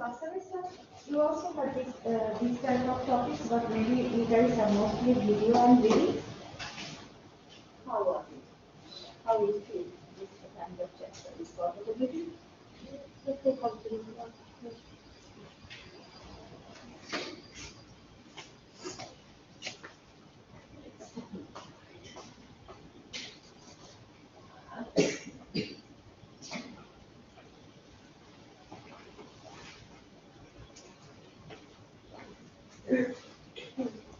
last semester you also had this kind of topics, but maybe you guys are mostly video and reading. How was it? How you feel this kind of chapter? Is comfortability? Okay, comfortability.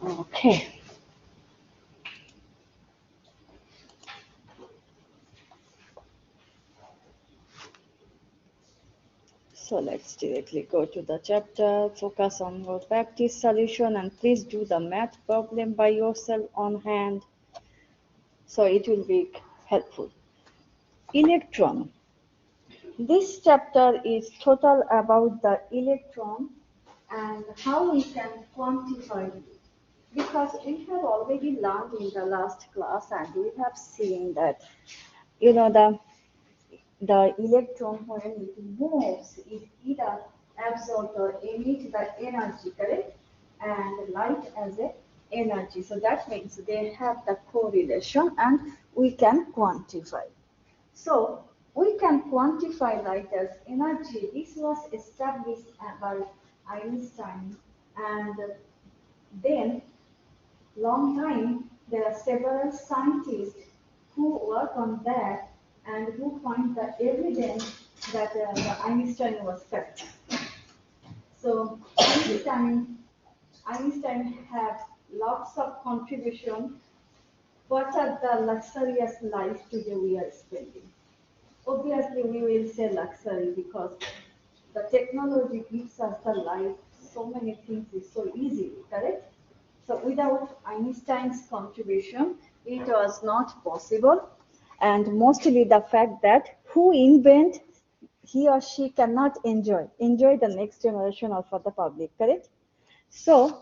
Okay. So let's directly go to the chapter, focus on your practice solution, and please do the math problem by yourself on hand. So it will be helpful. Electron. This chapter is total about the electron and how we can quantify it. Because we have already learned in the last class and we have seen that, the electron when it moves, it either absorbs or emits the energy, correct? And light as a energy. So that means they have the correlation and we can quantify. So we can quantify light as energy. This was established by Einstein, and then long time there are several scientists who work on that and who find the evidence that the Einstein was correct. So Einstein had lots of contribution. What are the luxurious life today we are spending? Obviously, we will say luxury because the technology gives us the life. So many things is so easy, correct? So without Einstein's contribution, it was not possible. And mostly the fact that who invent, he or she cannot enjoy the next generation or for the public, correct? So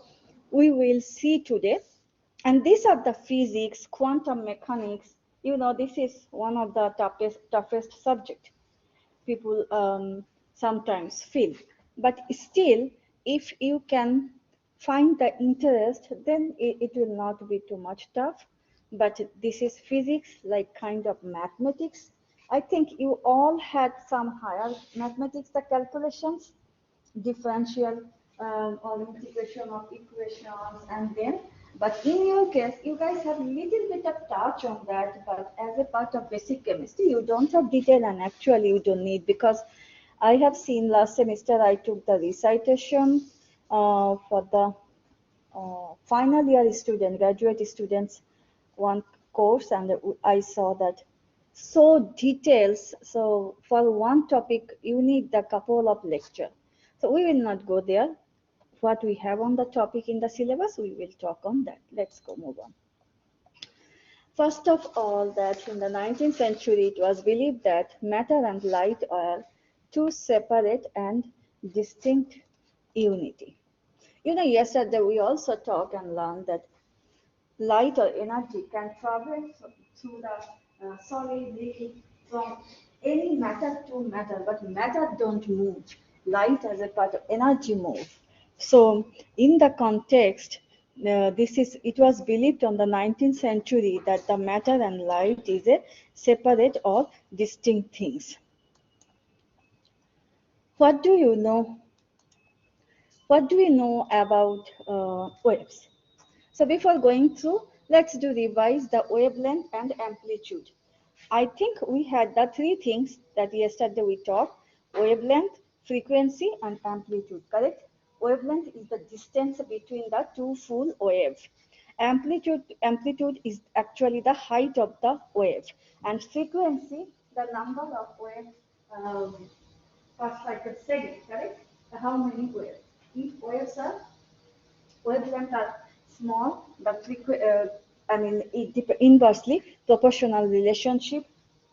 we will see today, and these are the physics, quantum mechanics. This is one of the toughest subject people sometimes feel. But still, if you can find the interest, then it will not be too much tough. But this is physics, like kind of mathematics. I think you all had some higher mathematics, the calculations, differential or integration of equations, and then, but in your case you guys have little bit of touch on that, but as a part of basic chemistry you don't have detail, and actually you don't need, because I have seen last semester I took the recitation for the final year student, graduate students, one course, and I saw that so details. So for one topic, you need a couple of lecture. So we will not go there. What we have on the topic in the syllabus, we will talk on that. Let's go move on. First of all, that in the 19th century, it was believed that matter and light are two separate and distinct unity. Yesterday we also talked and learned that light or energy can travel through the solid, liquid, from any matter to matter, but matter don't move. Light as a part of energy move. So in the context, it was believed on the 19th century that the matter and light is a separate or distinct things. What do you know? What do we know about waves? So before going through, let's revise the wavelength and amplitude. I think we had the three things that yesterday we taught: wavelength, frequency, and amplitude, correct? Wavelength is the distance between the two full waves. Amplitude is actually the height of the wave. And frequency, the number of waves per cycle second, correct? How many waves? If wavelengths are small, inversely proportional relationship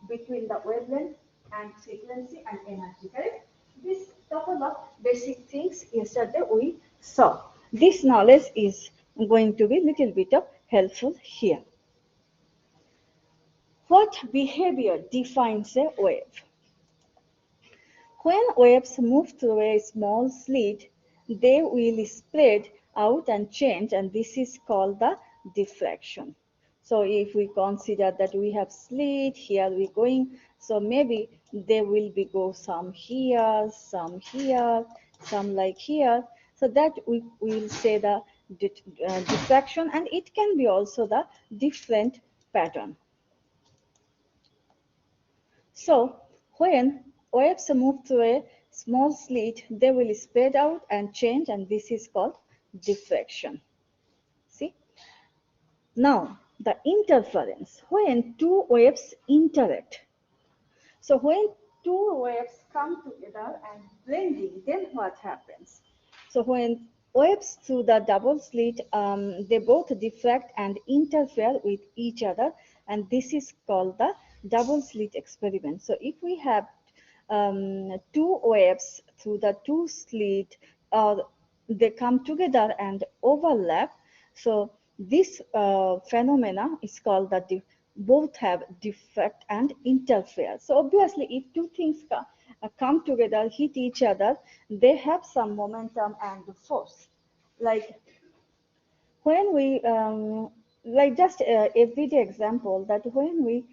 between the wavelength and frequency and energy, correct? This couple of basic things yesterday we saw. This knowledge is going to be little bit of helpful here. What behavior defines a wave? When waves move through a small slit, they will spread out and change, and this is called the diffraction. So if we consider that we have slit, here we going, so maybe there will be go some here, some like here. So that we will say the diffraction, and it can be also the different pattern. So when waves move through a small slit, they will spread out and change, and this is called diffraction. See? Now, the interference. When two waves interact, so when two waves come together and blending, then what happens? So when waves through the double slit, they both diffract and interfere with each other, and this is called the double slit experiment. So if we have two waves through the two slit, they come together and overlap. So this phenomena is called the both have diffract and interfere. So obviously, if two things come together, hit each other, they have some momentum and force. Like like just everyday example that when we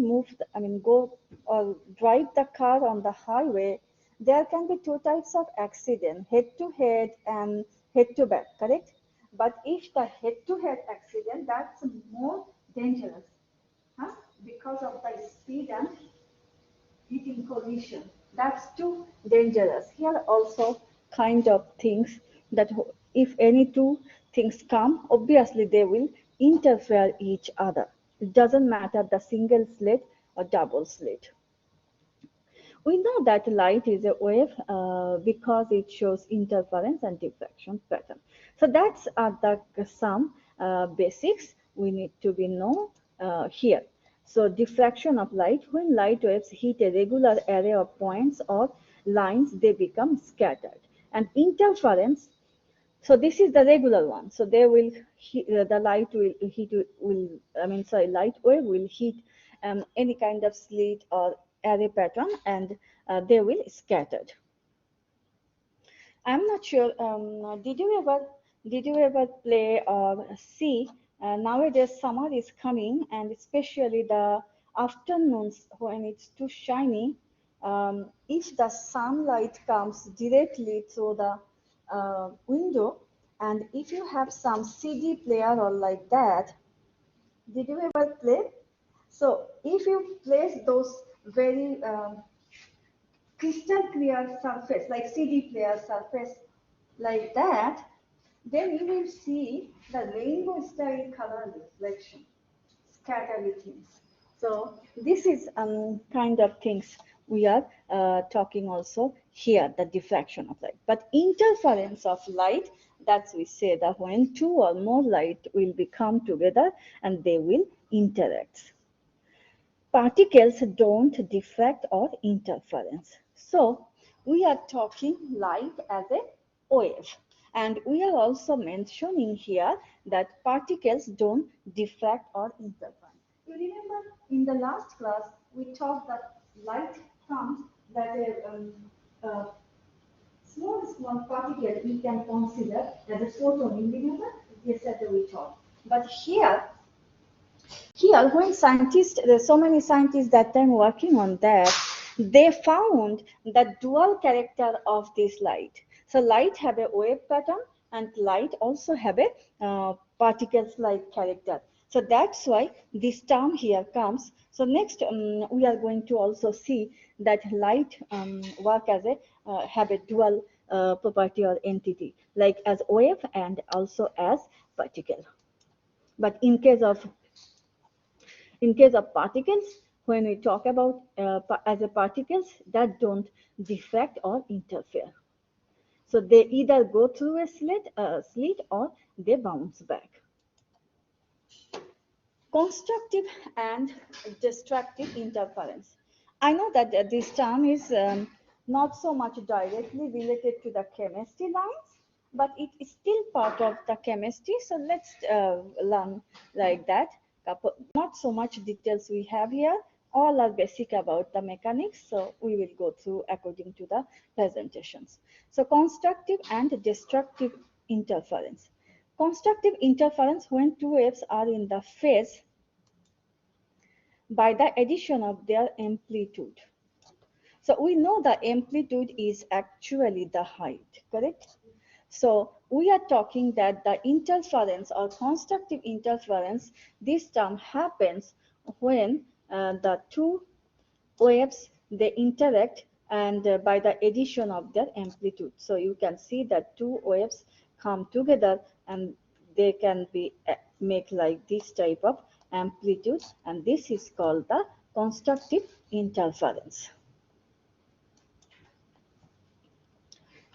move, I mean, go or drive the car on the highway, there can be two types of accident: head to head and head to back. Correct? But if the head to head accident, that's more dangerous, huh? Because of the speed and hitting collision. That's too dangerous. Here also kind of things that if any two things come, obviously they will interfere each other. It doesn't matter the single slit or double slit. We know that light is a wave because it shows interference and diffraction pattern. So that's the some basics we need to be know here. So diffraction of light, when light waves hit a regular array of points or lines, they become scattered. And interference, so this is the regular one. So they will the light will I mean sorry light wave will hit any kind of slit or array pattern, and they will scattered. I'm not sure. Did you ever play or see? Nowadays, summer is coming, and especially the afternoons when it's too shiny. If the sunlight comes directly through the window, and if you have some CD player or like that, did you ever play? So if you place those very crystal clear surface, like CD player surface, like that, then you will see the rainbow style color reflection, scattery things. So this is kind of things we are talking also here, the diffraction of light. But interference of light, that's we say that when two or more light will become together and they will interact. Particles don't diffract or interference. So we are talking light as a wave. And we are also mentioning here that particles don't diffract or interfere. You remember in the last class, we talked that light comes that a small particle we can consider as a photon. You remember? Yes, that we talked. But here, when scientists, there's so many scientists that time working on that, they found the dual character of this light. So light have a wave pattern, and light also have a particles like character. So that's why this term here comes. So next we are going to also see that light work as a have a dual property or entity, like as wave and also as particle. But in case of particles, when we talk about as a particles that don't diffract or interfere. So they either go through a slit or they bounce back. Constructive and destructive interference. I know that this term is not so much directly related to the chemistry lines, but it is still part of the chemistry. So let's learn like that. Not so much details we have here. all are basic about the mechanics, so we will go through according to the presentations. So constructive and destructive interference. Constructive interference when two waves are in the phase by the addition of their amplitude. So we know the amplitude is actually the height, correct? So we are talking that the interference or constructive interference, this term happens when the two waves they interact and by the addition of their amplitude. So you can see that two waves come together and they can be make like this type of amplitude, and this is called the constructive interference.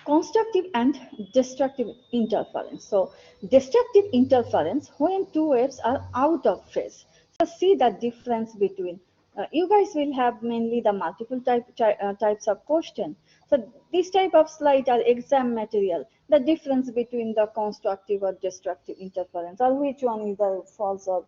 Constructive and destructive interference. So destructive interference when two waves are out of phase. So see the difference between, you guys will have mainly the multiple types of question. So this type of slide are exam material, the difference between the constructive or destructive interference, or which one is the false or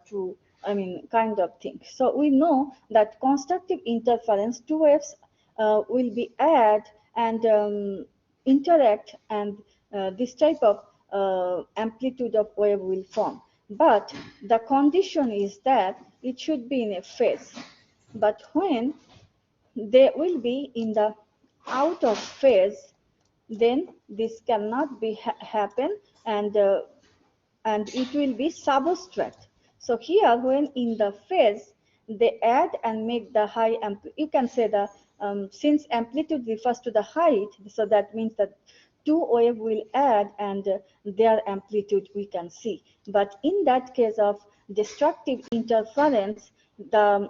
true, I mean kind of thing. So we know that constructive interference, two waves will be add and interact, and this type of amplitude of wave will form. But the condition is that it should be in a phase. But when they will be in the out of phase, then this cannot be happen, and it will be subtract. So here, when in the phase, they add and make the high amplitude. You can say the since amplitude refers to the height, so that means that two wave will add and their amplitude we can see. But in that case of destructive interference, the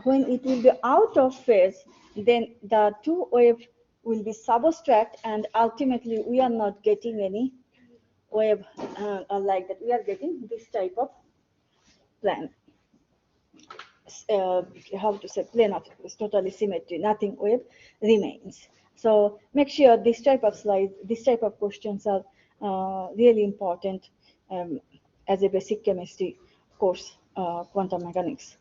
when it will be out of phase, then the two wave will be subtract, and ultimately we are not getting any wave like that. We are getting this type of plan. How to say, plane of totally symmetry, nothing wave remains. So make sure this type of slides, this type of questions are really important as a basic chemistry course, quantum mechanics.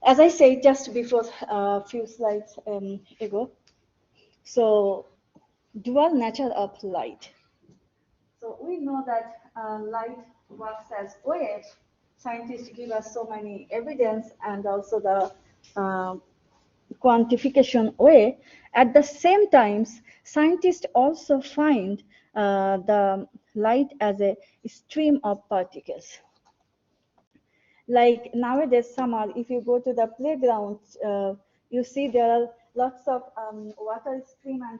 As I said just before a few slides ago, so dual nature of light. So we know that light works as wave. Scientists give us so many evidence and also the quantification way. At the same time, scientists also find the light as a stream of particles. Like nowadays, summer, if you go to the playground, you see there are lots of water stream and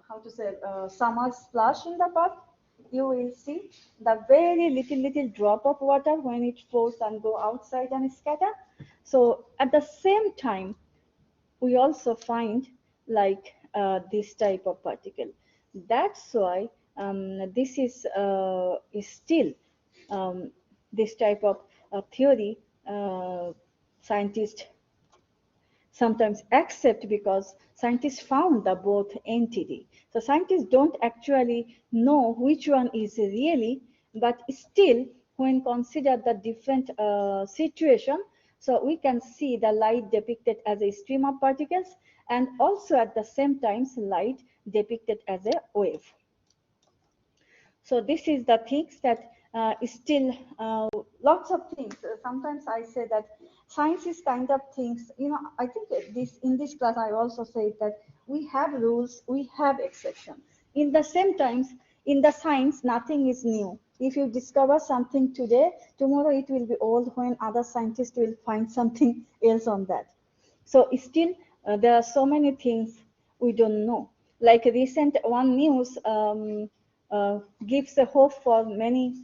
how to say, summer splash in the park. You will see the very little drop of water when it falls and go outside and scatter. So at the same time, we also find like this type of particle. That's why this is still this type of theory scientists sometimes accept, because scientists found the both entity. So scientists don't actually know which one is really, but still when consider the different situation, so we can see the light depicted as a stream of particles, and also at the same time light depicted as a wave. So this is the things that still lots of things. Sometimes I say that science is kind of things, you know, I think this in this class I also say that we have rules, we have exception. In the same times, in the science, nothing is new. If you discover something today, tomorrow it will be old when other scientists will find something else on that. So still, there are so many things we don't know. Like recent one news gives a hope for many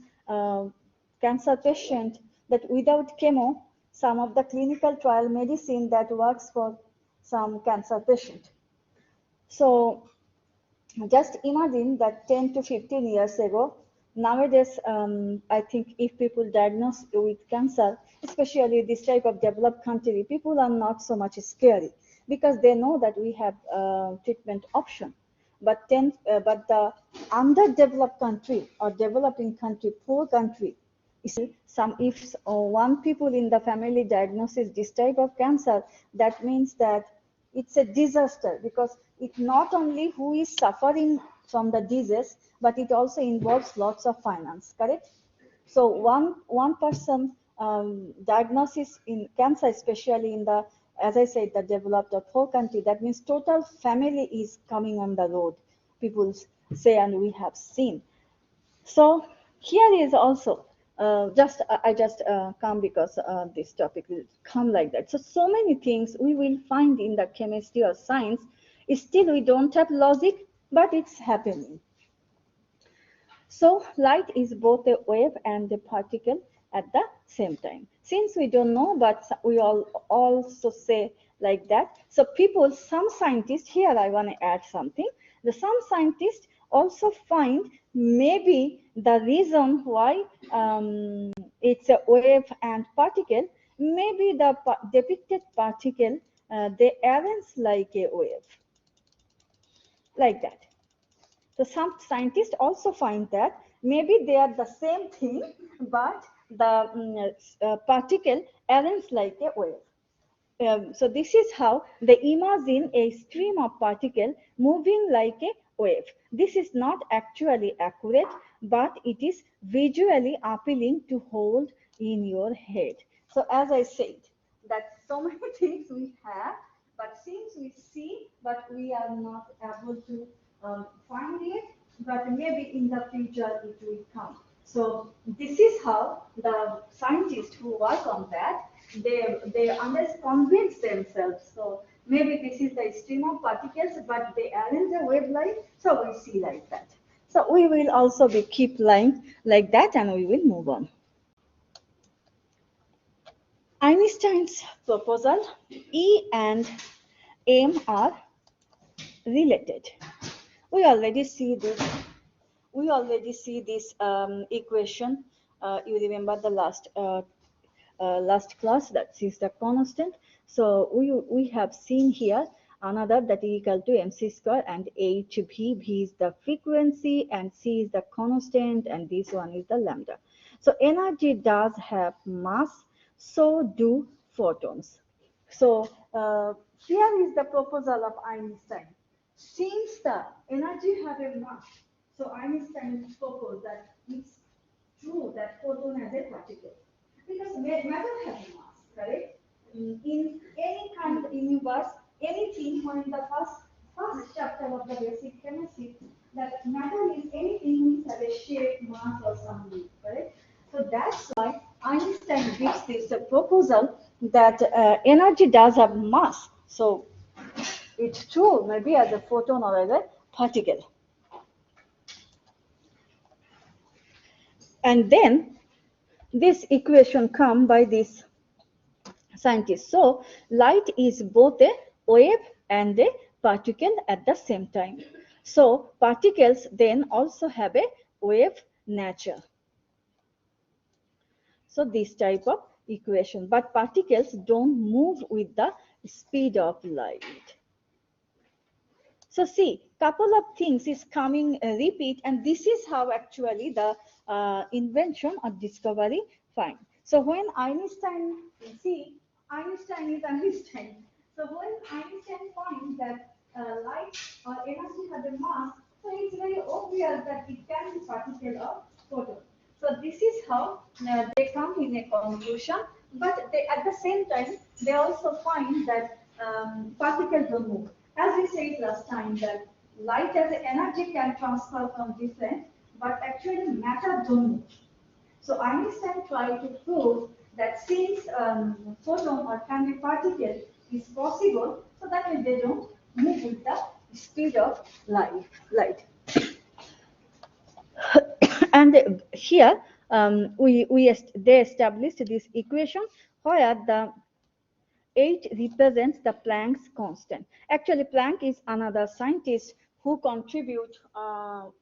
cancer patients that without chemo, some of the clinical trial medicine that works for some cancer patient. So just imagine that 10 to 15 years ago, nowadays, I think if people diagnosed with cancer, especially this type of developed country, people are not so much scary because they know that we have treatment option. But the underdeveloped country or developing country, poor country, If one people in the family diagnoses this type of cancer, that means that it's a disaster, because it not only who is suffering from the disease, but it also involves lots of finance, correct? So one person diagnosis in cancer, especially in the, as I said, the developed or poor country, that means total family is coming on the road, people say, and we have seen. So here is also I just come because this topic will come like that. So many things we will find in the chemistry or science. Still, we don't have logic, but it's happening. So light is both a wave and a particle at the same time. Since we don't know, but we all also say like that. So people, some scientists, here I want to add something. Some scientists also find maybe the reason why it's a wave and particle, maybe the depicted particle, they arrange like a wave, like that. So some scientists also find that maybe they are the same thing, but the particle arranges like a wave. So this is how they imagine a stream of particle moving like a wave. This is not actually accurate, but it is visually appealing to hold in your head. So as I said, that so many things we have, but since we see, but we are not able to find it, but maybe in the future it will come. So this is how the scientists who work on that, they convince themselves. So maybe this is the stream of particles, but they arrange a wavelength, so we see like that. So we will also be keep line like that, and we will move on. Einstein's proposal, E and M are related. We already see this. We already see this equation. You remember the last class, that is the constant. So we have seen here another that is equal to mc square and hv. V is the frequency and c is the constant, and this one is the lambda. So energy does have mass, so do photons. So here is the proposal of Einstein. Since the energy have a mass, so Einstein proposed that it's true that photon has a particle, because matter has mass, correct? In any kind of universe, anything, when in the first chapter of the basic chemistry, that matter is anything which has a shape, mass, or something, correct? So that's why Einstein gives this proposal that energy does have mass. So it's true, maybe as a photon or as a particle. And then this equation come by this scientist. So light is both a wave and a particle at the same time. So particles then also have a wave nature. So this type of equation, but particles don't move with the speed of light. So see, couple of things is coming repeat, and this is how actually the invention or discovery find. So when Einstein, see, Einstein is Einstein. So when Einstein finds that light or energy has a mass, so it's very obvious that it can be particle or photon. So this is how they come in a conclusion, but they, at the same time, they also find that particles don't move. As we said last time, that light as energy can transfer from different, but actually matter don't move. So Einstein tried to prove that since photon or can be particle is possible, so that way they don't move with the speed of light. And here they established this equation where the H represents the Planck's constant. Actually, Planck is another scientist who contribute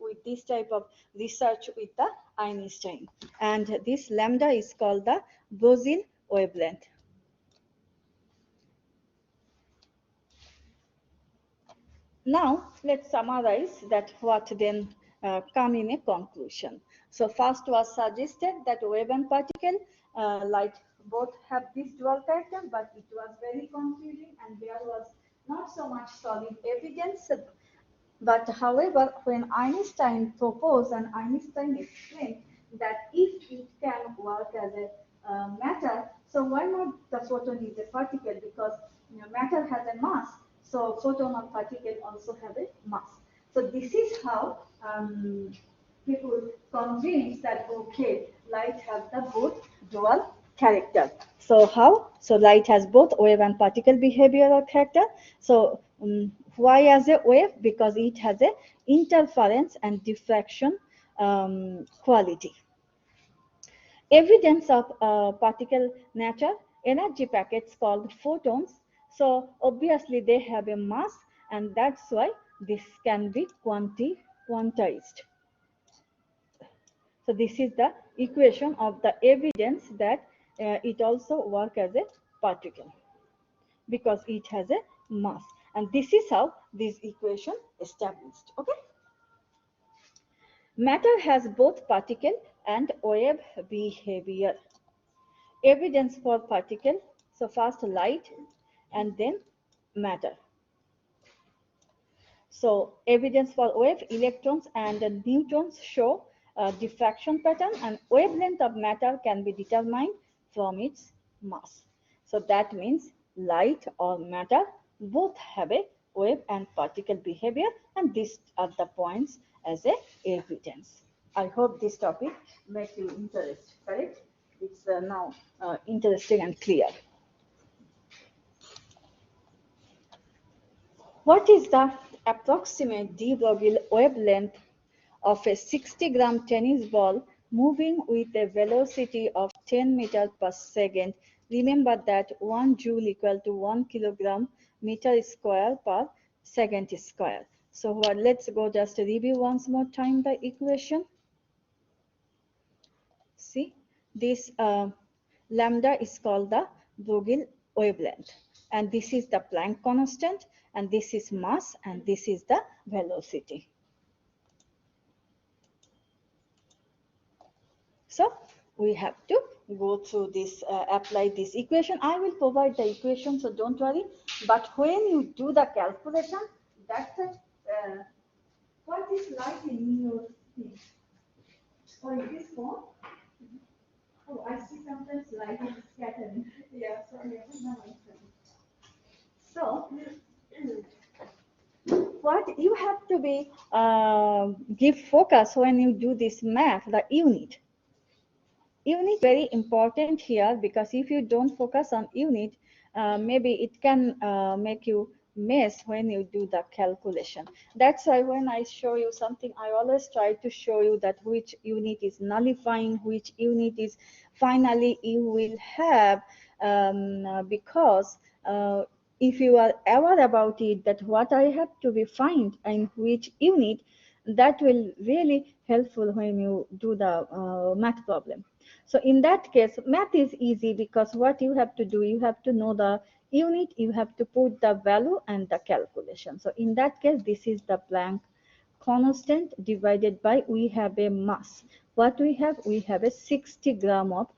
with this type of research with the Einstein. And this lambda is called the Bose wavelength. Now, let's summarize that what then come in a conclusion. So first was suggested that wave and particle light both have this dual character, but it was very confusing and there was not so much solid evidence. But however, when Einstein proposed and Einstein explained that if it can work as a matter, so why not the photon is a particle? Because matter has a mass, so photon or particle also have a mass. So this is how people convinced that okay, light has the both dual character. So how? So light has both wave and particle behavior or character. So why as a wave? Because it has a interference and diffraction quality. Evidence of particle nature, energy packets called photons. So obviously they have a mass, and that's why this can be quantized. So this is the equation of the evidence that it also works as a particle because it has a mass. And this is how this equation established. Okay. Matter has both particle and wave behavior. Evidence for particle, so first light and then matter. So evidence for wave, electrons and neutrons show a diffraction pattern, and wavelength of matter can be determined from its mass. So that means light or matter both have a wave and particle behavior, and these are the points as a evidence. I hope this topic makes you interested, correct? It's now interesting and clear. What is the approximate de Broglie wavelength of a 60-gram tennis ball moving with a velocity of 10 meters per second? Remember that 1 joule equal to 1 kilogram meter square per second square. So let's go just review once more time the equation. See, this lambda is called the Broglie wavelength, and this is the Planck constant, and this is mass, and this is the velocity. So we have to go through this, apply this equation. I will provide the equation, so don't worry. But when you do the calculation, that's what is light in your thing? Or is this phone? Oh, I see sometimes light is scattering. Yeah, sorry. So, what you have to be give focus when you do this math, the unit. Unit very important here because if you don't focus on unit, maybe it can make you mess when you do the calculation. That's why when I show you something, I always try to show you that which unit is nullifying, which unit is finally you will have, because if you are aware about it, that what I have to be find in which unit, that will really helpful when you do the math problem. So in that case, math is easy because what you have to do, you have to know the unit, you have to put the value and the calculation. So in that case, this is the Planck constant divided by, we have a mass. What we have? We have a 60 gram of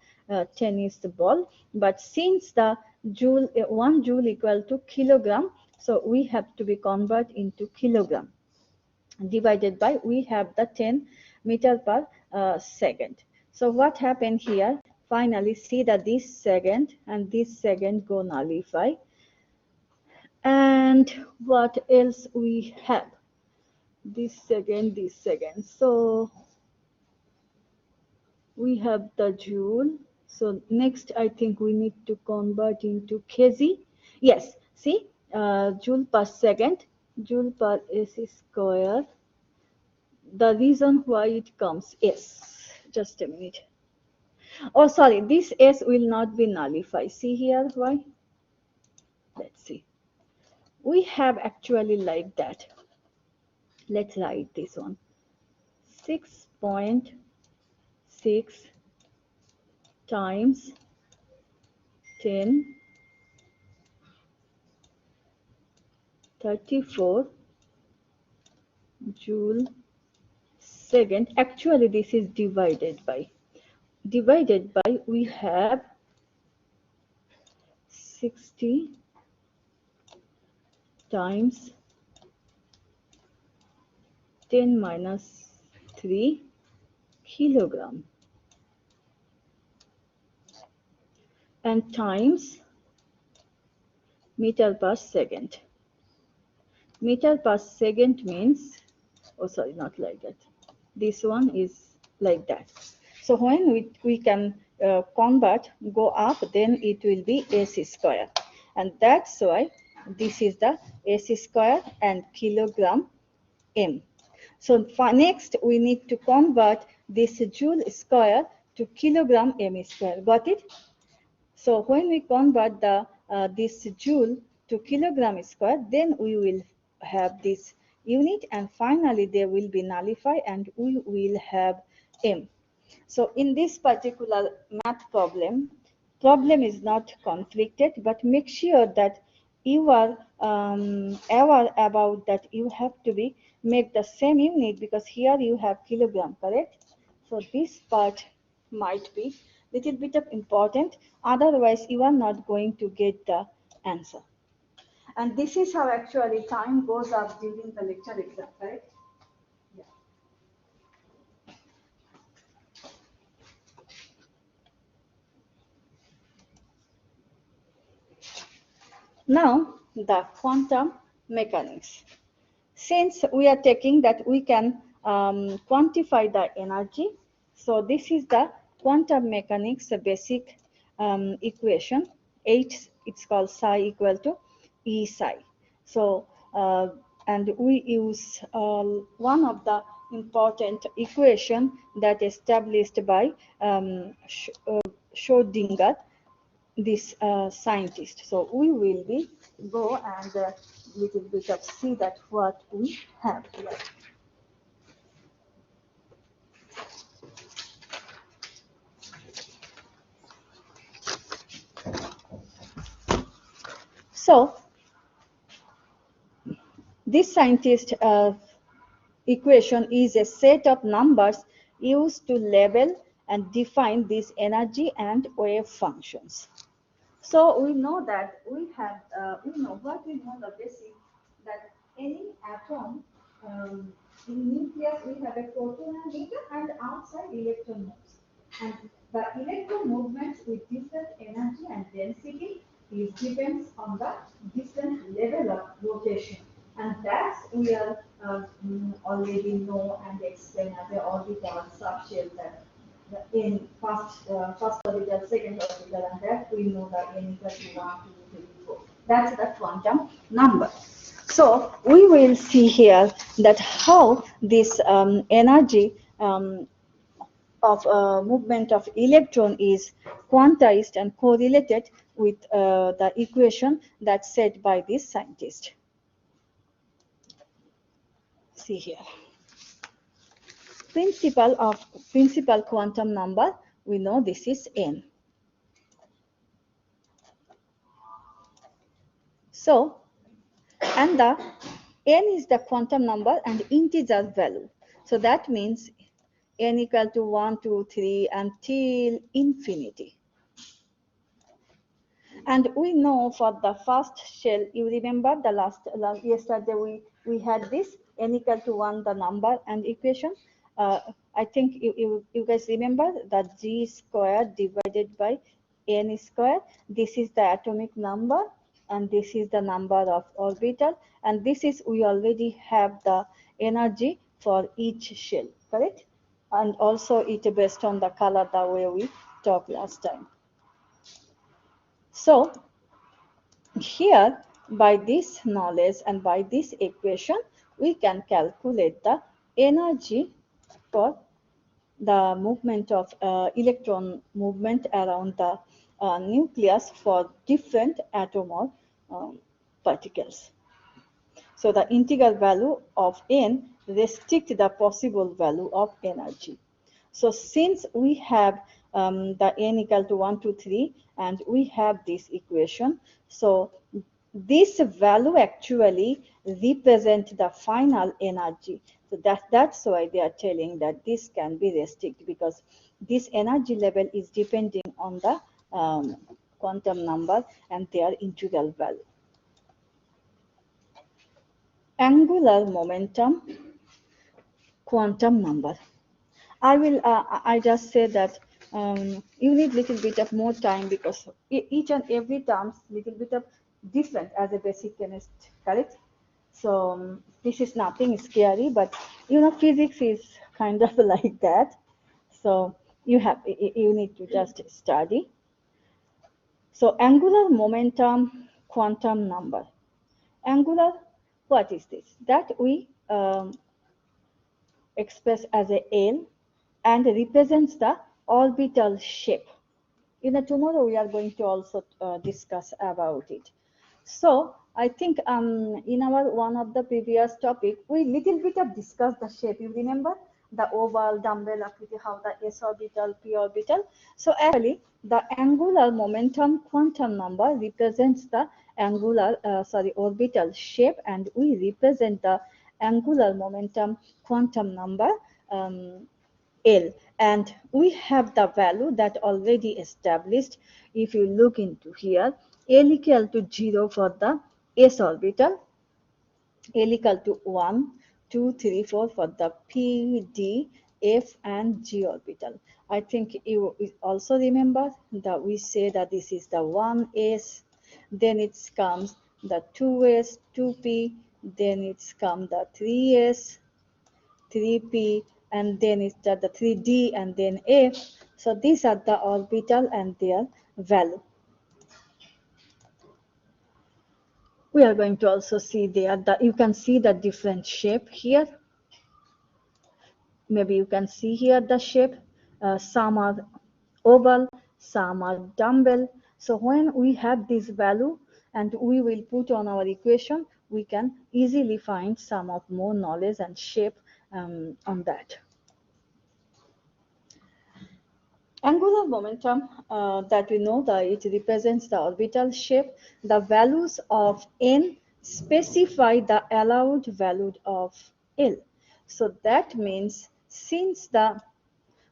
tennis ball. But since the joule, 1 joule equal to kilogram, so we have to be convert into kilogram divided by, we have the 10 meter per second. So what happened here? Finally, see that this second and this second go nullify. And what else we have? This second, this second. So we have the joule. So next, I think we need to convert into kg. Yes, see, joule per second, joule per s square. The reason why it comes s, just a minute. Oh, sorry, this s will not be nullified. See here why? Let's see. We have actually like that. Let's write this one. 6.6 times 10 34 joule second. Actually, this is divided by. We have 60 times 10 minus 3 kilogram and times meter per second. Meter per second means, oh sorry, not like that. This one is like that. So when we can convert, go up, then it will be s square. And that's why this is the s square and kilogram m. So for next, we need to convert this joule square to kilogram m square. Got it? So when we convert this joule to kilogram square, then we will have this unit, and finally they will be nullified and we will have m. So in this particular math problem is not conflicted, but make sure that you are aware about that you have to be make the same unit, because here you have kilogram, correct? So this part might be little bit of important, otherwise you are not going to get the answer. And this is how actually time goes up during the lecture exam, correct? Yeah. Now the quantum mechanics. Since we are taking that we can quantify the energy, so this is the quantum mechanics basic equation. It's called psi equal to E psi. So and we use one of the important equation that established by Schrödinger, this scientist. So we will be go and little bit of see that what we have here. So this scientist equation is a set of numbers used to label and define these energy and wave functions. So we know that we have, we know the basic, that any atom, in nucleus we have a proton and neutron, and outside electron moves. And the electron movements with different energy and density is depends on the different level of rotation. And that's we are already know and explain as a orbital subshell, that in first orbital, second orbital, and that we know that n equal to 1, 2, 3, 4. That's the quantum number. So we will see here that how this energy of movement of electron is quantized and correlated with the equation that's set by this scientist. See here. Principal quantum number, we know this is n. So, and the n is the quantum number and integer value. So that means n equal to 1, 2, 3 until infinity. And we know for the first shell, you remember the last yesterday we had this n equal to 1, the number and equation. I think you guys remember that g squared divided by n squared. This is the atomic number and this is the number of orbital, and this is we already have the energy for each shell, correct? And also it based on the color, the way we talked last time. So here, by this knowledge and by this equation, we can calculate the energy for the movement of electron movement around the nucleus for different atom or particles. So the integral value of n restrict the possible value of energy. So since we have the n equal to 1, 2, 3, and we have this equation, so this value actually represent the final energy. So that's why they are telling that this can be restricted, because this energy level is depending on the quantum number and their integral value. Angular momentum quantum number. I just say that you need little bit of more time, because each and every term little bit of different as a basic chemist, correct? So this is nothing scary, but physics is kind of like that. So you need to just study. So angular momentum quantum number. Angular, what is this? That we express as a L and represents the orbital shape. Tomorrow we are going to also discuss about it. So I think in our one of the previous topic, we little bit of discussed the shape. You remember the oval, dumbbell akriti, how the s orbital, p orbital. So actually, the angular momentum quantum number represents the orbital shape, and we represent the angular momentum quantum number. L, and we have the value that already established. If you look into here, L equal to 0 for the s orbital, L equal to 1, 2, 3, 4 for the p, d, f and g orbital. I think you also remember that we say that this is the 1s, then it comes the 2s, 2p, then it comes the 3s, 3p, and then it's the 3d and then f. So these are the orbital and their value. We are going to also see there that you can see the different shape here. Maybe you can see here the shape. Some are oval, some are dumbbell. So when we have this value and we will put on our equation, we can easily find some of more knowledge and shape on that. Angular momentum, that we know that it represents the orbital shape. The values of n specify the allowed value of L. So that means since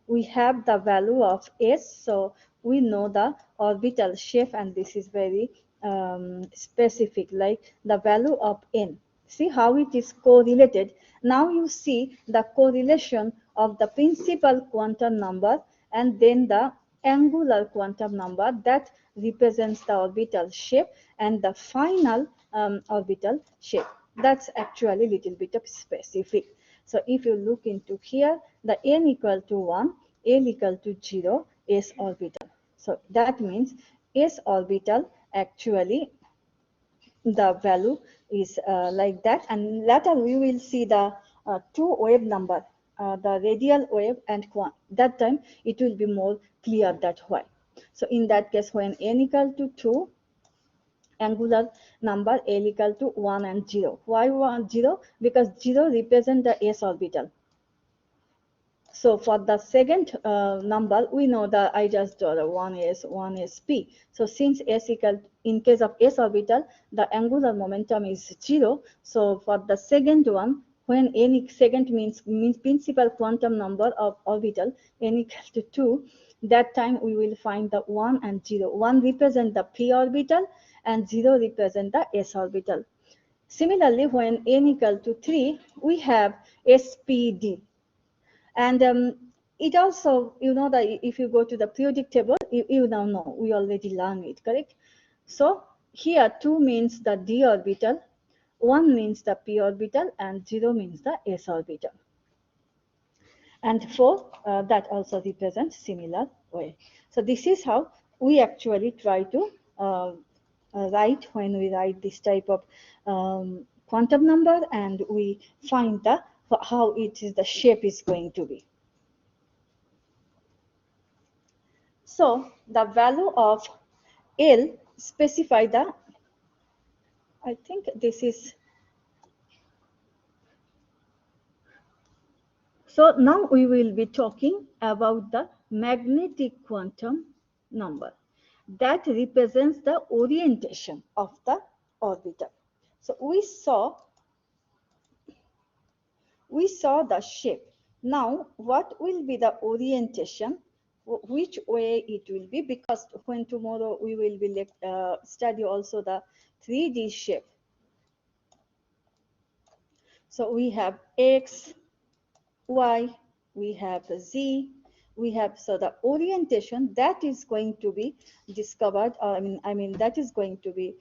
we have the value of S, so we know the orbital shape, and this is very specific, like the value of n. See how it is correlated. Now you see the correlation of the principal quantum number and then the angular quantum number that represents the orbital shape and the final orbital shape. That's actually a little bit of specific. So if you look into here, the n equal to 1, L equal to 0, s orbital. So that means s orbital actually the value is like that, and later we will see the two wave number, the radial wave and that time it will be more clear that why. So in that case, when n equal to 2, angular number L equal to 1 and 0. Why 1 0? Because 0 represent the s orbital. So for the second number, we know that I just draw the 1s, 1sp. So since s equal, in case of s orbital, the angular momentum is 0. So for the second one, when n second means principal quantum number of orbital, n equal to 2, that time we will find the 1 and 0. 1 represent the p orbital and 0 represent the s orbital. Similarly, when n equal to 3, we have spd. And it also, that if you go to the periodic table, you now know, we already learned it, correct? So here 2 means the d orbital, 1 means the p orbital, and 0 means the s orbital. And 4, that also represents similar way. So this is how we actually try to write when we write this type of quantum number, and we find how the shape is going to be. So the value of L specify the, I think this is, so now we will be talking about the magnetic quantum number that represents the orientation of the orbital. So we saw we saw the shape. Now, what will be the orientation? Which way it will be? Because when tomorrow we will be study also the 3D shape. So we have X, Y, we have the Z, we have, so the orientation that is going to be discovered, or I mean that is going to be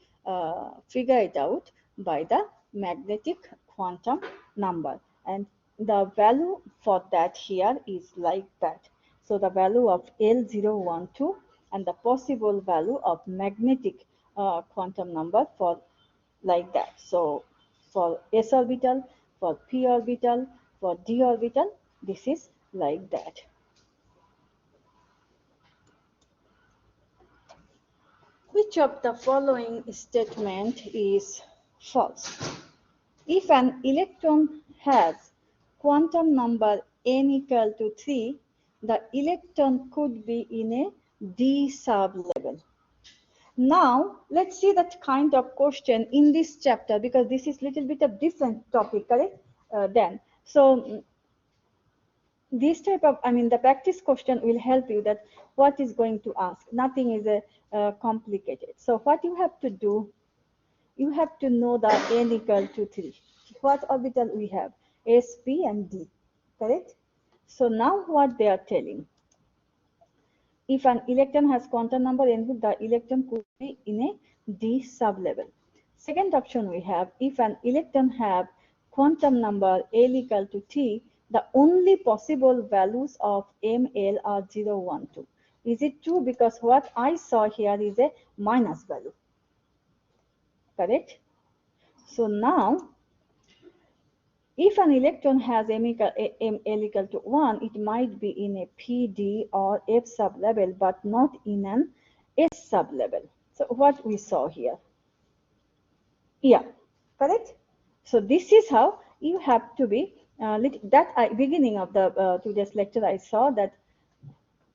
figured out by the magnetic quantum number, and the value for that here is like that. So the value of L012 and the possible value of magnetic quantum number for like that. So for s orbital, for p orbital, for d orbital, this is like that. Which of the following statement is false? If an electron has quantum number n equal to 3, the electron could be in a d sublevel. Now, let's see that kind of question in this chapter, because this is little bit of different topic, correct? Then, so this type of, the practice question will help you that what is going to ask. Nothing is complicated. So what you have to do, you have to know the n equal to 3. What orbital we have? S, P, and D, correct? So now what they are telling, if an electron has quantum number n, the electron could be in a d sublevel. Second option we have, if an electron have quantum number L equal to T, the only possible values of ML are 0, 1, 2. Is it true? Because what I saw here is a minus value, correct? So now, if an electron has L equal to 1, it might be in a PD or F sublevel, but not in an S sublevel. So what we saw here. Yeah, correct? So this is how you have to be, beginning of the today's lecture, I saw that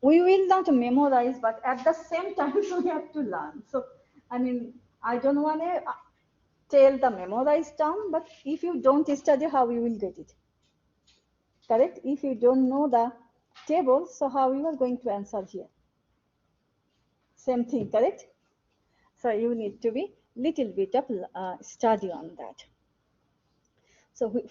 we will not memorize, but at the same time we have to learn. So, I don't want to tell the memorized term, but if you don't study, how you will get it? Correct? If you don't know the table, so how you are going to answer here? Same thing, correct? So you need to be little bit of study on that. So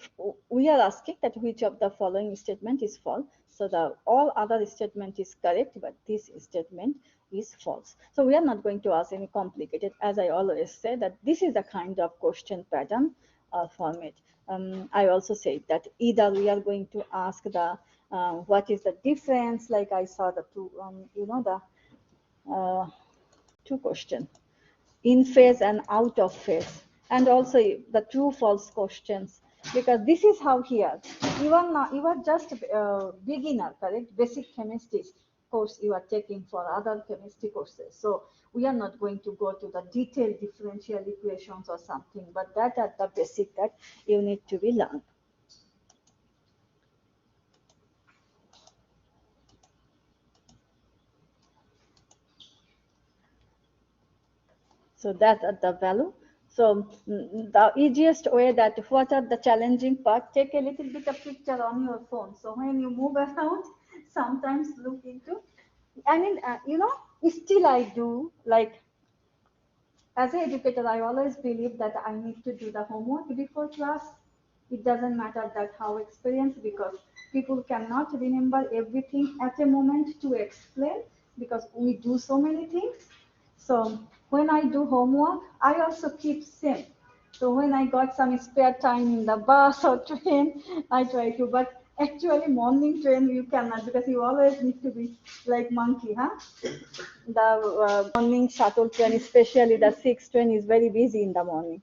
we are asking that which of the following statement is false. So the all other statement is correct, but this statement is false. So we are not going to ask any complicated, as I always say that this is the kind of question pattern format. I also say that either we are going to ask the what is the difference, like I saw the two, two question, in phase and out of phase, and also the true false questions, because this is how here you are not, you are just beginner, correct? Basic chemistry course you are taking for other chemistry courses, so we are not going to go to the detailed differential equations or something, but that are the basic that you need to be learned. So that are the value. So the easiest way, that what are the challenging part, take a little bit of picture on your phone. So when you move around, sometimes look into, still I do, like, as an educator, I always believe that I need to do the homework before class. It doesn't matter that how experienced, because people cannot remember everything at a moment to explain, because we do so many things. So when I do homework, I also keep same. So when I got some spare time in the bus or train, I try to. But actually, morning train you cannot, because you always need to be like monkey, huh? The morning shuttle train, especially the 6 train, is very busy in the morning.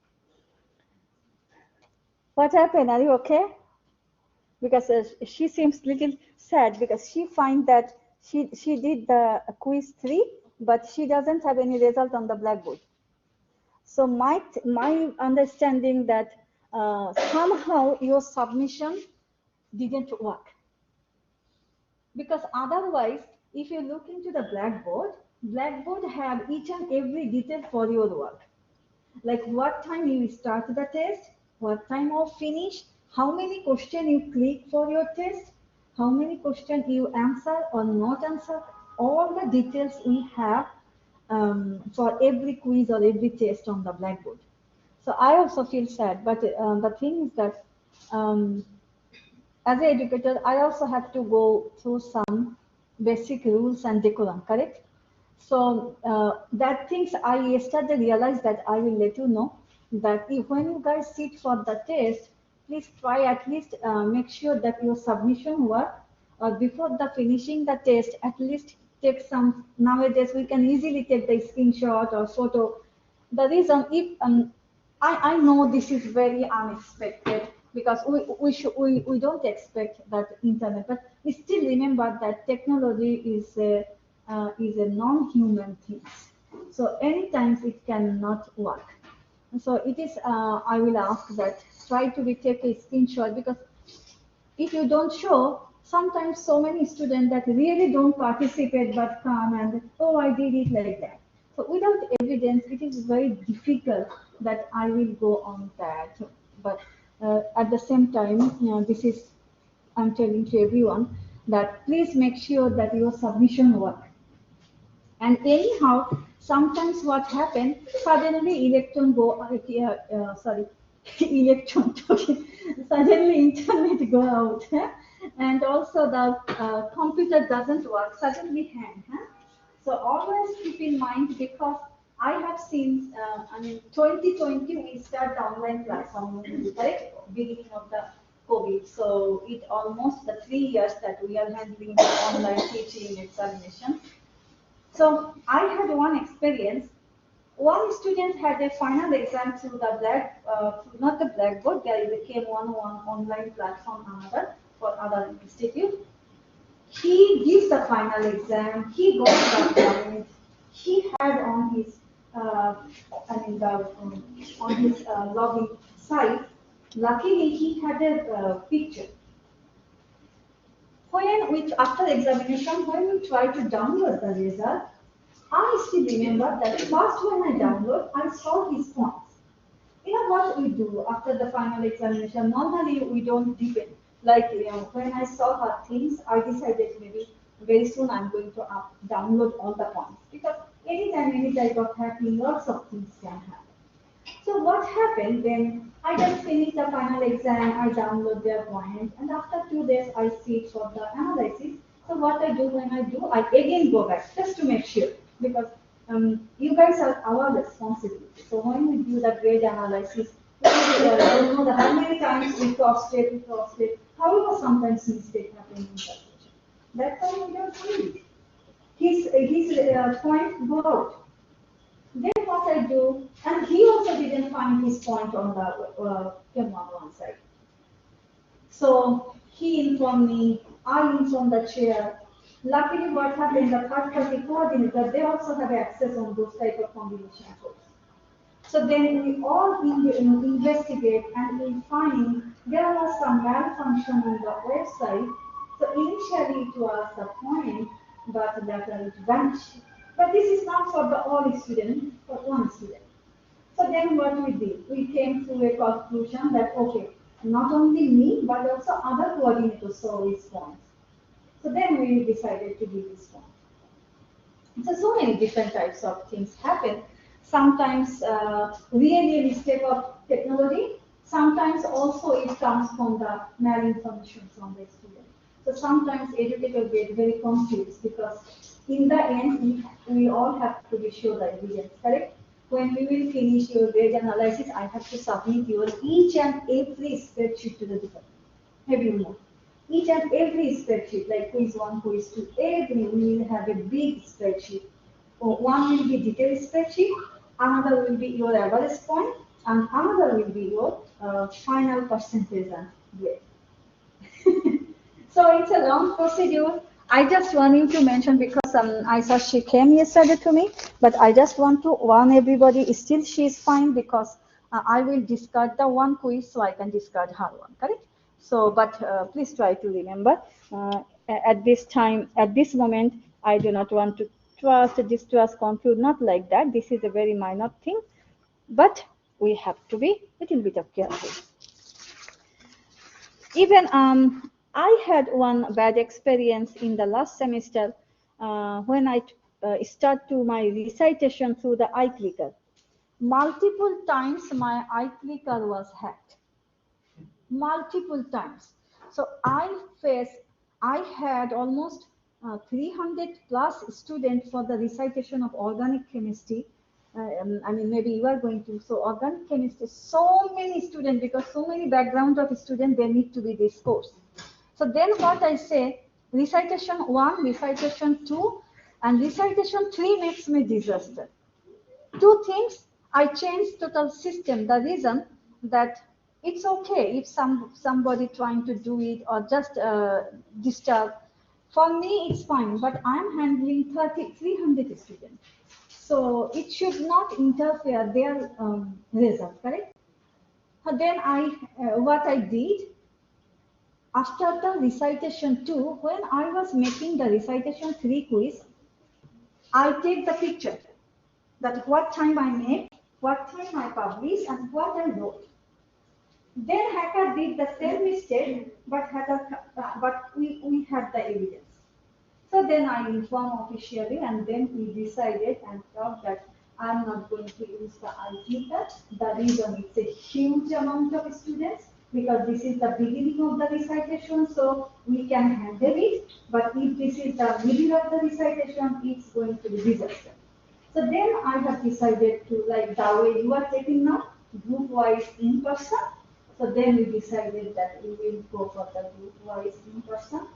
What happened? Are you okay? Because she seems little sad, because she find that she did the quiz 3, but she doesn't have any result on the blackboard. So my understanding that somehow your submission didn't work, because otherwise, if you look into the blackboard have each and every detail for your work. Like what time you start the test, what time of finish, how many questions you click for your test, how many questions you answer or not answer, all the details we have for every quiz or every test on the blackboard. So I also feel sad, but the thing is that um, as an educator, I also have to go through some basic rules and decorum, correct? So that things I yesterday realized that I will let you know that if, when you guys sit for the test, please try at least make sure that your submission work before the finishing the test, at least take some, nowadays we can easily take the screenshot or photo. The reason if I know this is very unexpected because we don't expect that internet, but we still remember that technology is a non-human thing. So anytime it cannot work. So it is. I will ask that try to be take a screenshot because if you don't show, sometimes so many students that really don't participate but come and, oh, I did it like that. So without evidence, it is very difficult that I will go on that. But at the same time, this is, I'm telling to everyone that please make sure that your submission work. And anyhow, sometimes what happens, suddenly electron go, sorry, electron talking, suddenly internet go out, and also the computer doesn't work, suddenly hang. So always keep in mind because I have seen, I mean, 2020 we start the online platform, correct? Beginning of the COVID. So it almost the 3 years that we are handling the online teaching examination. So I had one experience. One student had a final exam through the not the blackboard. There came one online platform, another for other institute. He gives the final exam. He got the point. He had on his, I mean, on his login site. Luckily, he had a picture. When we, after examination, when we try to download the result, I still remember that first when I download, I saw his points. You know what we do after the final examination? Normally we don't depend. Like when I saw her things, I decided maybe very soon I'm going to download all the points because anytime any type of happening, lots of things can happen. So what happened when I just finished the final exam, I download their point, and after 2 days I see it for the analysis. So what I do when I do, I again go back just to make sure because you guys are our responsibility. So when we do the grade analysis, we don't know how many times we crossed it. However, sometimes mistake happen in that situation. That time we don't see it. His point go out. Then what I do, and he also didn't find his point on the one side. So he informed me, I informed the chair. Luckily, what happened, the third party coordinator, they also have access on those type of combination codes. So then we all investigate and we find there was some malfunction on the website. So initially it was the point, but later it vanished. But this is not for the all students, for one student. So then what we did, we came to a conclusion that okay, not only me, but also other coordinators saw these points. So then we decided to give this point. So many different types of things happen. Sometimes really a mistake of technology. Sometimes also it comes from the malinformation from the student. So sometimes educators get very confused because in the end we all have to be sure the evidence, correct? When we will finish your grade analysis, I have to submit your each and every spreadsheet to the department. Have you know? Each and every spreadsheet, like quiz 1, quiz 2, every we will have a big spreadsheet. One will be detailed spreadsheet, another will be your average point, and another will be your final percentage and grade. So it's a long procedure. I just want you to mention because I saw she came yesterday to me, but I just want to warn everybody. Still, she is fine because I will discard the one quiz, so I can discard her one. Correct? So, but please try to remember at this time, at this moment, I do not want to distrust, confuse. Not like that. This is a very minor thing, but we have to be a little bit of careful. Even I had one bad experience in the last semester when I start to my recitation through the iClicker. Multiple times my iClicker was hacked. Multiple times. So I had almost 300 plus students for the recitation of organic chemistry. I mean, maybe you are going to. So organic chemistry, so many students, because so many background of students, they need to be this course. So then what I say, recitation 1, recitation 2, and recitation 3 makes me disaster. Two things, I changed total system. The reason that it's okay if somebody trying to do it or just disturb. For me, it's fine, but I'm handling 300 students. So it should not interfere their result, correct? Then what I did, after the recitation 2, when I was making the recitation 3 quiz, I take the picture that what time I made, what time I published, and what I wrote. Then hacker did the same mistake, but we had the evidence. So then I informed officially, and then we decided and thought that I'm not going to use the iClicker. The reason it's a huge amount of students, because this is the beginning of the recitation, so we can handle it. But if this is the middle of the recitation, it's going to be disaster. So then I have decided to, like the way you are taking now, group wise in person. So then we decided that we will go for the group wise in person.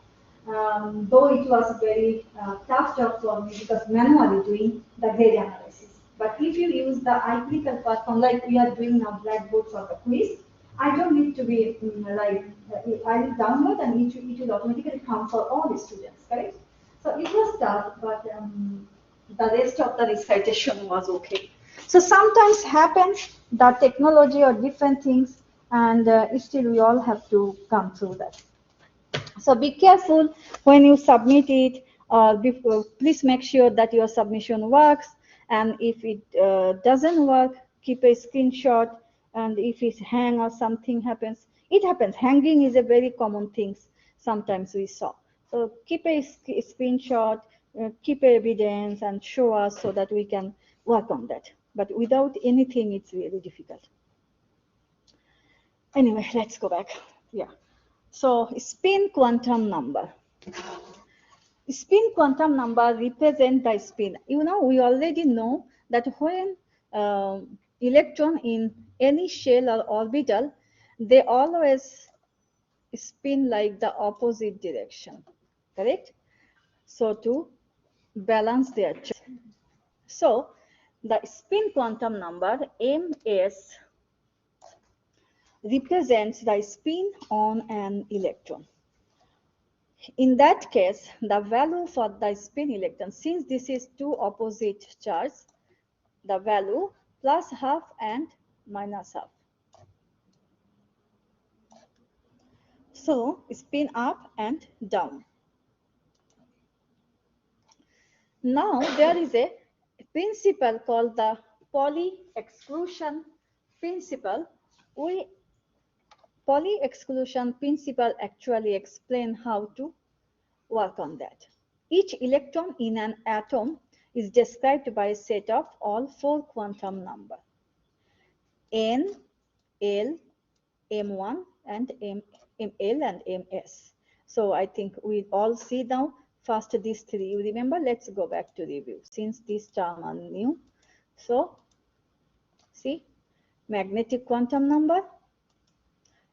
Though it was very tough job for me because manually doing the grade analysis. But if you use the iClicker platform like we are doing now Blackboard for the quiz, I don't need to be I will download and it will automatically come for all the students, correct? So it was tough, but the rest of the recitation was okay. So sometimes happens that technology or different things, and still we all have to come through that. So be careful when you submit it. Please make sure that your submission works. And if it doesn't work, keep a screenshot. And if it hang or something happens, it happens. Hanging is a very common thing. Sometimes we saw. So keep a screenshot, keep evidence, and show us so that we can work on that. But without anything, it's really difficult. Anyway, let's go back. Yeah. So spin quantum number. Spin quantum number represent the spin. You know, we already know that when electron in any shell or orbital, they always spin like the opposite direction, correct? So to balance their charge. So the spin quantum number ms represents the spin on an electron. In that case, the value for the spin electron, since this is two opposite charges, the value plus half and minus half. So spin up and down. Now there is a principle called the Pauli exclusion principle. Pauli exclusion principle actually explain how to work on that. Each electron in an atom is described by a set of all four quantum numbers, N, L, M1, and ML and MS. So I think we all see now first these three. You remember? Let's go back to review since these terms are new. So see, magnetic quantum number,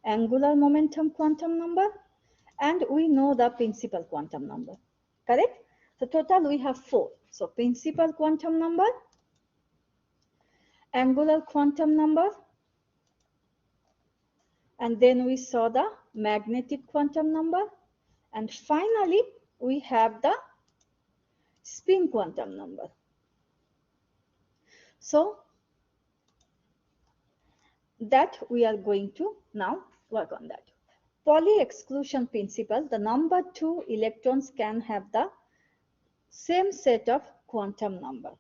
angular momentum quantum number, and we know the principal quantum number, correct? So total we have four. So principal quantum number, angular quantum number, and then we saw the magnetic quantum number, and finally we have the spin quantum number. So that we are going to now work on that. Pauli exclusion principle, the number two electrons can have the same set of quantum number.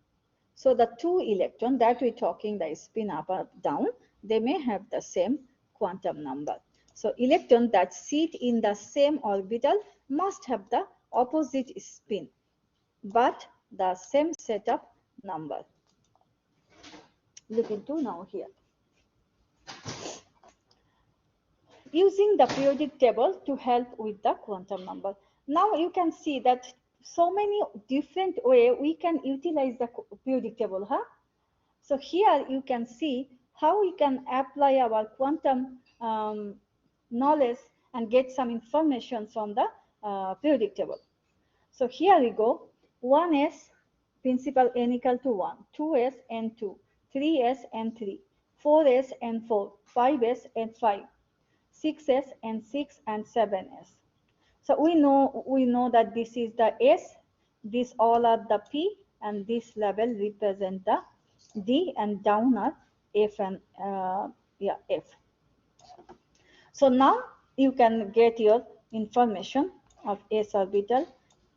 So the two electrons that we're talking, the spin up or down, they may have the same quantum number. So electrons that sit in the same orbital must have the opposite spin, but the same set of number. Look into now here. Using the periodic table to help with the quantum number. Now you can see that so many different ways we can utilize the periodic table. So here you can see how we can apply our quantum knowledge and get some information from the periodic table. So here we go. 1s principal n equal to 1, 2s n 2, 3s n 3, 4s n 4, 5s n 5, 6s and 6 and 7s. So we know that this is the s, these all are the p, and this level represent the d, and down are f and f. So now you can get your information of s orbital,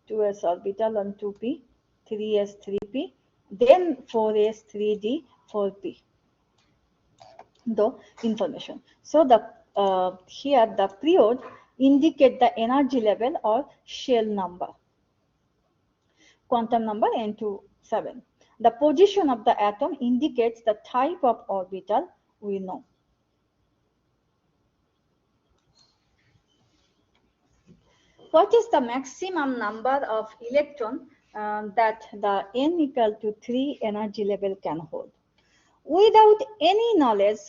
2s orbital, and 2p, 3s 3p, then 4s 3d 4p. The information. So the here the period indicate the energy level or shell number. Quantum number n27. The position of the atom indicates the type of orbital we know. What is the maximum number of electron that the n equal to 3 energy level can hold? Without any knowledge,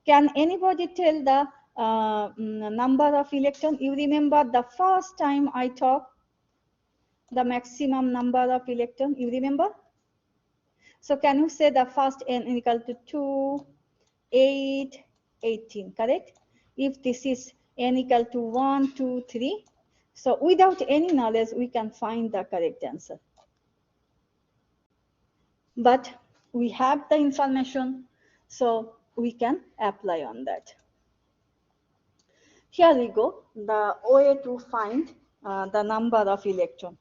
can anybody tell the number of electron? You remember the first time I talked the maximum number of electron, you remember? So can you say the first n equal to 2, 8, 18, correct? If this is n equal to 1, 2, 3, so without any knowledge, we can find the correct answer. But we have the information, so we can apply on that. Here we go, the way to find the number of electron.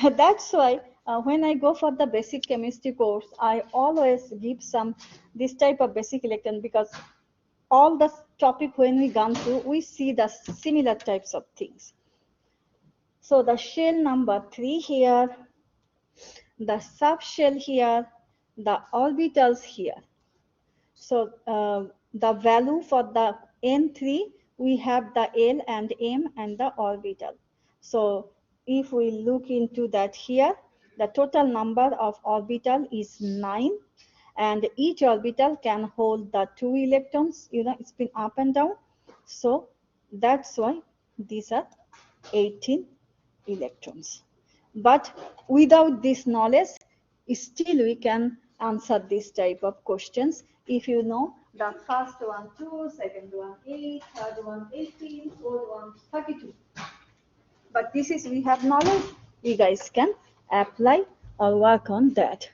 That's why when I go for the basic chemistry course, I always give this type of basic electron, because all the topic when we gone through, we see the similar types of things. So the shell number 3 here, the subshell here, the orbitals here. So the value for the N3, we have the L and M and the orbital. So if we look into that here, the total number of orbital is 9, and each orbital can hold the 2 electrons, it's been up and down. So that's why these are 18 electrons. But without this knowledge, still we can answer this type of questions. If you know the first one 2, second one 8, third one 18, fourth one 32. But this is, we have knowledge, you guys can apply or work on that.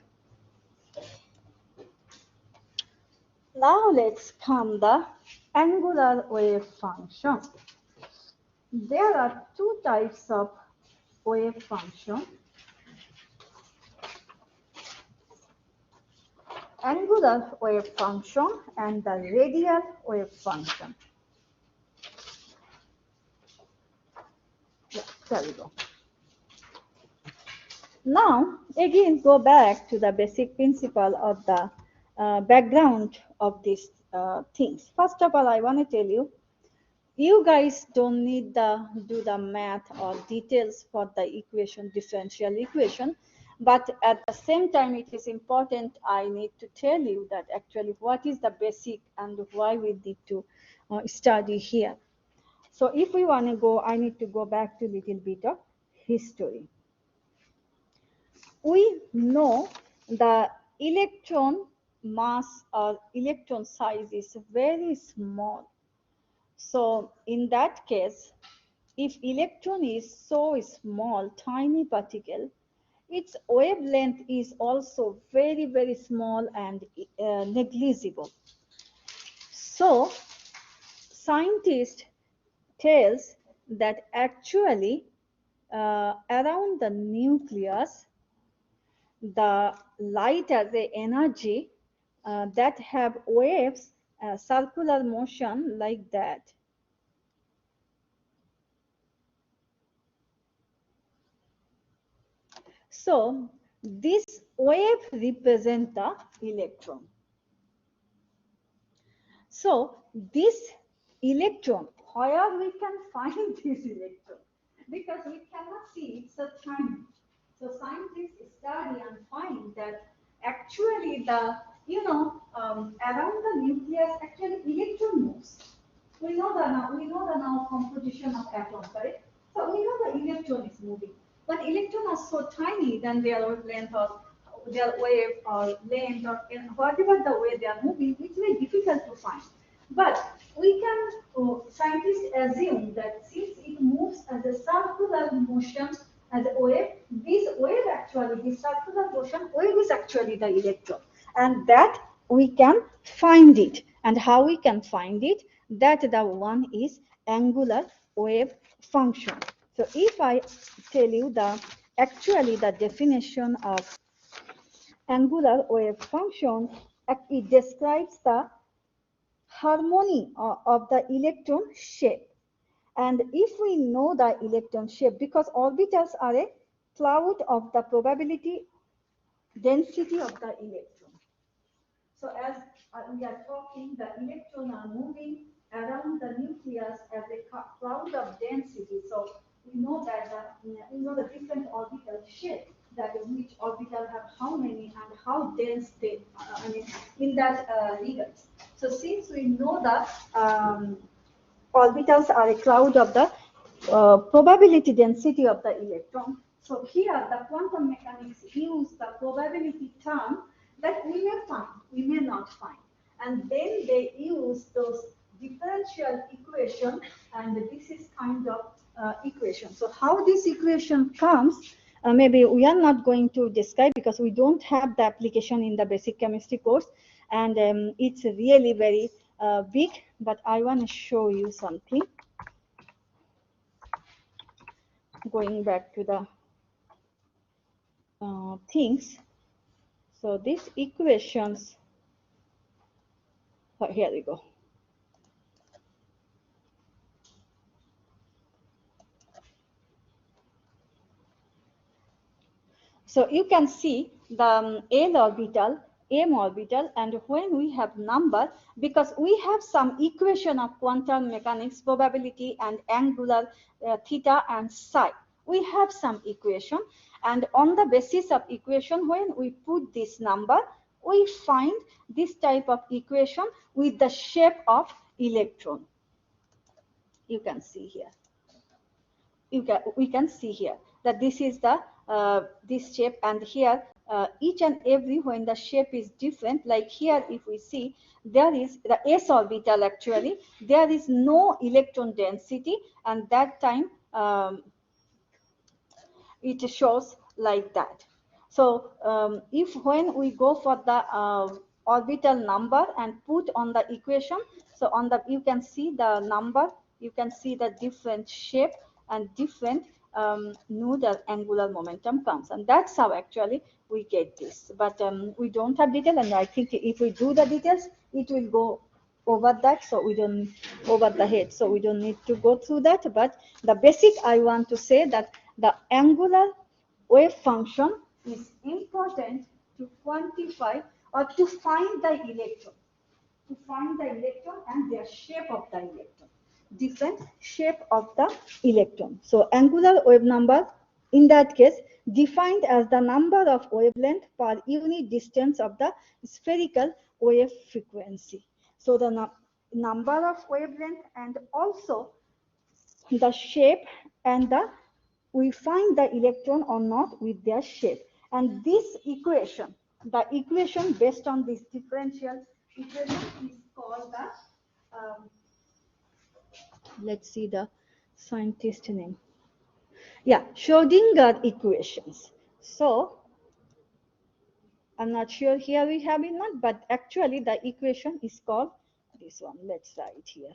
Now let's come the angular wave function. There are two types of wave function. Angular wave function and the radial wave function. Yeah, there we go. Now, again, go back to the basic principle of the background of these things. First of all, I want to tell you, you guys don't need to do the math or details for the equation, differential equation. But at the same time, it is important, I need to tell you that actually what is the basic and why we need to study here. So if we want to go, I need to go back to a little bit of history. We know the electron mass or electron size is very small. So in that case, if electron is so small, tiny particle, its wavelength is also very, very small and negligible. So scientists tells that actually around the nucleus, the light as a energy that have waves, circular motion like that. So this wave represents the electron. So this electron, where we can find this electron? Because we cannot see it so tiny. So scientists study and find that actually around the nucleus actually electron moves. We know the now composition of atoms, right? So we know the electron is moving, but electrons are so tiny than their length or their wave or length or whatever the way they are moving, it's very difficult to find. But we can, scientists assume that since it moves as a circular motion, as a wave, this circular motion wave is actually the electron. And that we can find it. And how we can find it? That the one is angular wave function. So if I tell you actually the definition of angular wave function, it describes the harmony of the electron shape. And if we know the electron shape, because orbitals are a cloud of the probability density of the electron. So as we are talking, the electrons are moving around the nucleus as a cloud of density. So we know that the different orbital shape, that is which orbital have how many and how dense they in that regards. So since we know that orbitals are a cloud of the probability density of the electron. So here the quantum mechanics use the probability term that we may find, we may not find. And then they use those differential equation, and this is kind of equation. So how this equation comes, maybe we are not going to describe because we don't have the application in the basic chemistry course, and it's really very big, but I want to show you something. Going back to the things. So these equations, here we go. So you can see the L orbital, M orbital, and when we have number, because we have some equation of quantum mechanics, probability and angular theta and psi. We have some equation, and on the basis of equation, when we put this number, we find this type of equation with the shape of electron. You can see here. We can see here that this is the this shape, and here each and every when the shape is different, like here if we see there is the s orbital, actually there is no electron density, and that time it shows like that. So if when we go for the orbital number and put on the equation, so on the you can see the number, you can see the different shape and different node or angular momentum comes, and that's how actually we get this. But we don't have detail, and I think if we do the details, it will go over that, so we don't over the head, so we don't need to go through that. But the basic I want to say that the angular wave function is important to quantify or to find the electron, and their shape of the electron, different shape of the electron. So angular wave number in that case defined as the number of wavelength per unit distance of the spherical wave frequency. So the number of wavelength and also the shape, and we find the electron or not with their shape. And this equation, the equation based on this differential equation is called the let's see the scientist name. Yeah, Schrodinger equations. So I'm not sure here we have it not, but actually the equation is called this one. Let's write here.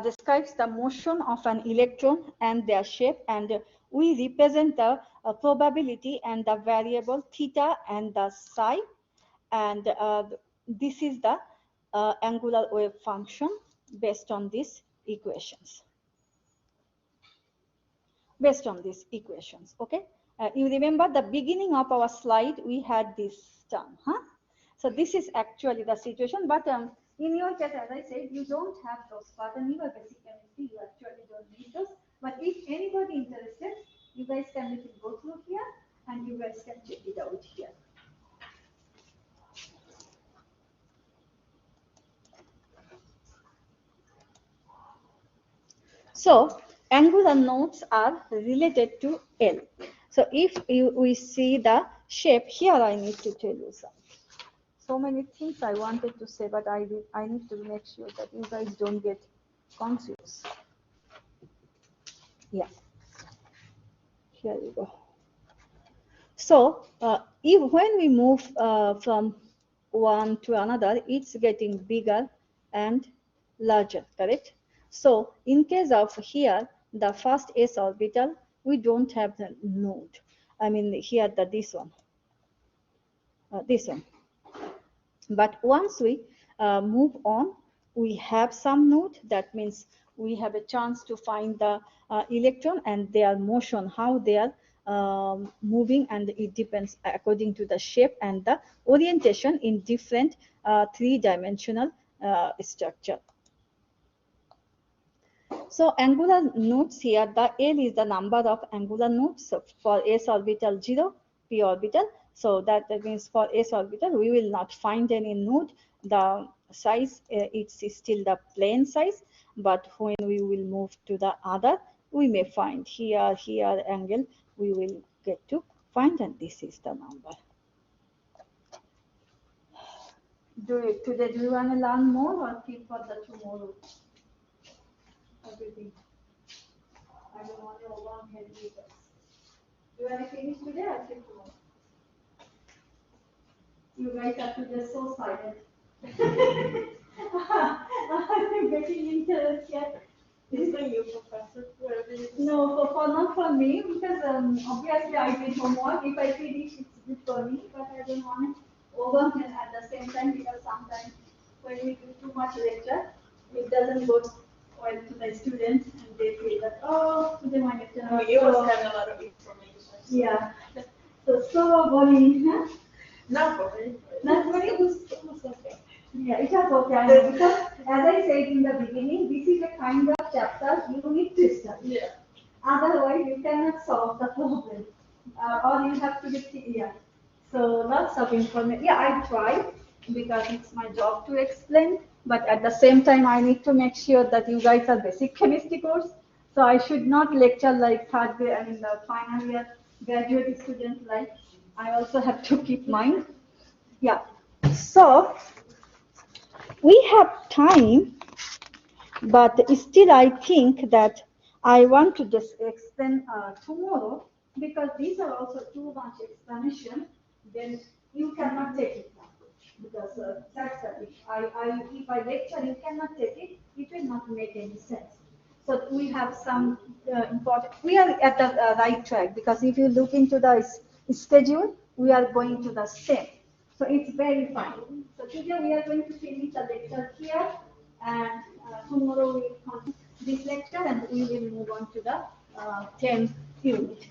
describes the motion of an electron and their shape, and we represent the probability and the variable theta and the psi, and this is the angular wave function based on these equations. Okay, you remember the beginning of our slide, we had this term, huh? So this is actually the situation, but in your case, as I said, you don't have those part, and you are basic chemistry, you actually don't need those. But if anybody interested, you guys can little go through here, and you guys can check it out here. So angular nodes are related to L. So if we see the shape here, I need to tell you something. So many things I wanted to say, but I need to make sure that you guys don't get confused. Yeah, here you go. So when we move from one to another, it's getting bigger and larger, correct? So in case of here, the first s orbital, we don't have the node. I mean here this one. But once we move on, we have some node. That means we have a chance to find the electron and their motion, how they are moving, and it depends according to the shape and the orientation in different three-dimensional structure. So angular nodes here, the L is the number of angular nodes. So for s orbital 0, p orbital. So that means for s orbital, we will not find any node. The size, it's still the plane size. But when we will move to the other, we may find here angle, we will get to find, and this is the number. Today, do you want to learn more or keep for the tomorrow? Everything. I don't want to overwhelm you guys. Do you want to finish today or keep tomorrow? You guys are today so silent. I'm getting interest here. Is the new professor? No, not for me, because obviously I did homework. If I finish, it's good for me, but I don't want to overwhelm at the same time, because sometimes when we do too much lecture, it doesn't go well to the students, and they feel that, oh, today my lecture was It was kind of a lot of information. Yeah. So boring, huh? Not boring. Not boring? It was okay. Yeah, it was okay. Because as I said in the beginning, this is a kind of chapter you need to study. Yeah. Otherwise, you cannot solve the problem. Or you have to get, yeah. So lots of information. Yeah, I try, because it's my job to explain. But at the same time, I need to make sure that you guys are basic chemistry course. So I should not lecture like third grade, I mean the final year graduate student like. I also have to keep mind. Yeah. So we have time, but still I think that I want to just explain tomorrow, because these are also too much explanation. Then you cannot take it now, because that's the thing. If I lecture, you cannot take it. It will not make any sense. So we have some important. We are at the right track, because if you look into the schedule, we are going to the same. So it's very fine. So today we are going to finish the lecture here, and tomorrow we will continue this lecture, and we will move on to the 10th unit.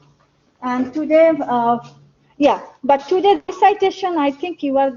And today, yeah, but today recitation, I think you are